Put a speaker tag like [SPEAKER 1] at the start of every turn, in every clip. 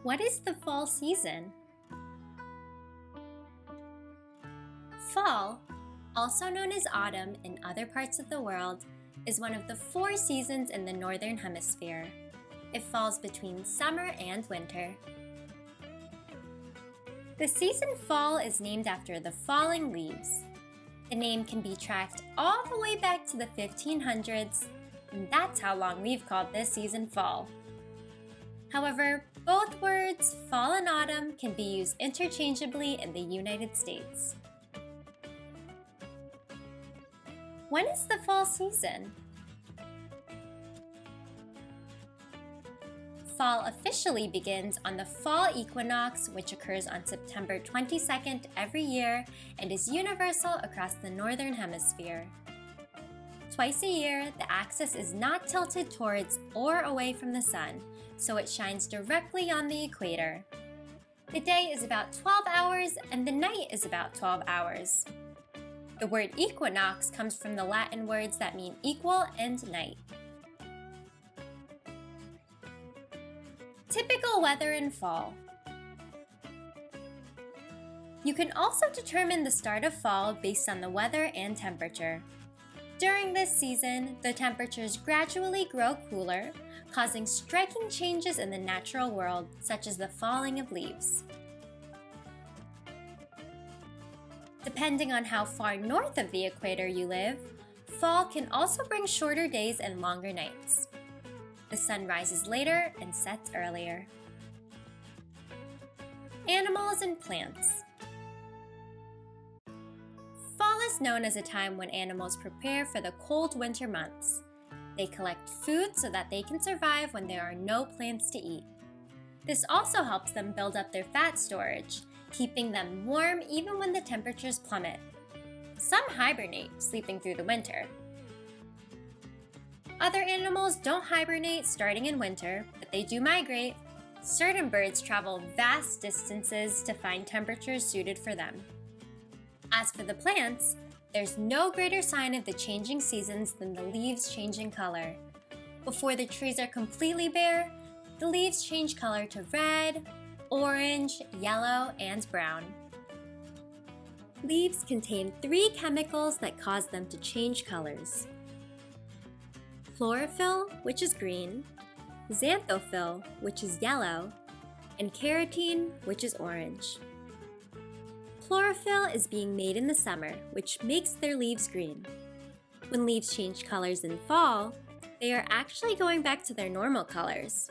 [SPEAKER 1] What is the fall season? Fall, also known as autumn in other parts of the world, is one of the 4 seasons in the Northern Hemisphere. It falls between summer and winter. The season fall is named after the falling leaves. The name can be tracked all the way back to the 1500s, and that's how long we've called this season fall. However, both words, fall and autumn, can be used interchangeably in the United States. When is the fall season? Fall officially begins on the fall equinox, which occurs on September 22nd every year and is universal across the Northern Hemisphere. Twice a year, the axis is not tilted towards or away from the sun, so it shines directly on the equator. The day is about 12 hours and the night is about 12 hours. The word equinox comes from the Latin words that mean equal and night. Typical weather in fall. You can also determine the start of fall based on the weather and temperature. During this season, the temperatures gradually grow cooler, causing striking changes in the natural world, such as the falling of leaves. Depending on how far north of the equator you live, fall can also bring shorter days and longer nights. The sun rises later and sets earlier. Animals and plants. Fall is known as a time when animals prepare for the cold winter months. They collect food so that they can survive when there are no plants to eat. This also helps them build up their fat storage, keeping them warm even when the temperatures plummet. Some hibernate, sleeping through the winter. Other animals don't hibernate starting in winter, but they do migrate. Certain birds travel vast distances to find temperatures suited for them. As for the plants, there's no greater sign of the changing seasons than the leaves changing color. Before the trees are completely bare, the leaves change color to red, orange, yellow, and brown. Leaves contain 3 chemicals that cause them to change colors: chlorophyll, which is green, xanthophyll, which is yellow, and carotene, which is orange. Chlorophyll is being made in the summer, which makes their leaves green. When leaves change colors in fall, they are actually going back to their normal colors.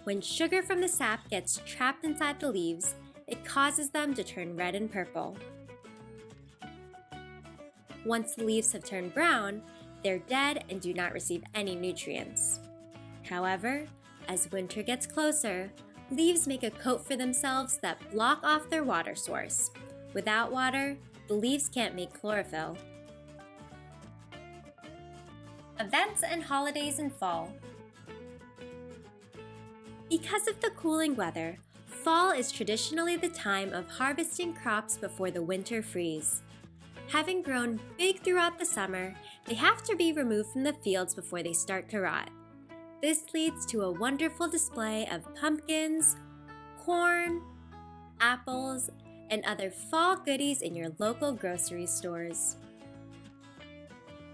[SPEAKER 1] When sugar from the sap gets trapped inside the leaves, it causes them to turn red and purple. Once the leaves have turned brown, they're dead and do not receive any nutrients. However, as winter gets closer, leaves make a coat for themselves that block off their water source. Without water, the leaves can't make chlorophyll. Events and holidays in fall. Because of the cooling weather, fall is traditionally the time of harvesting crops before the winter freeze. Having grown big throughout the summer, they have to be removed from the fields before they start to rot. This leads to a wonderful display of pumpkins, corn, apples, and other fall goodies in your local grocery stores.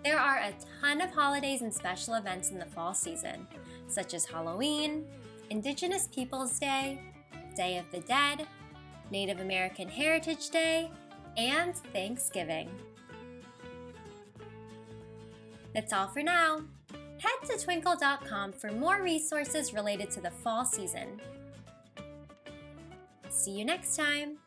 [SPEAKER 1] There are a ton of holidays and special events in the fall season, such as Halloween, Indigenous Peoples Day, Day of the Dead, Native American Heritage Day, and Thanksgiving. That's all for now. Head to twinkl.com for more resources related to the fall season. See you next time!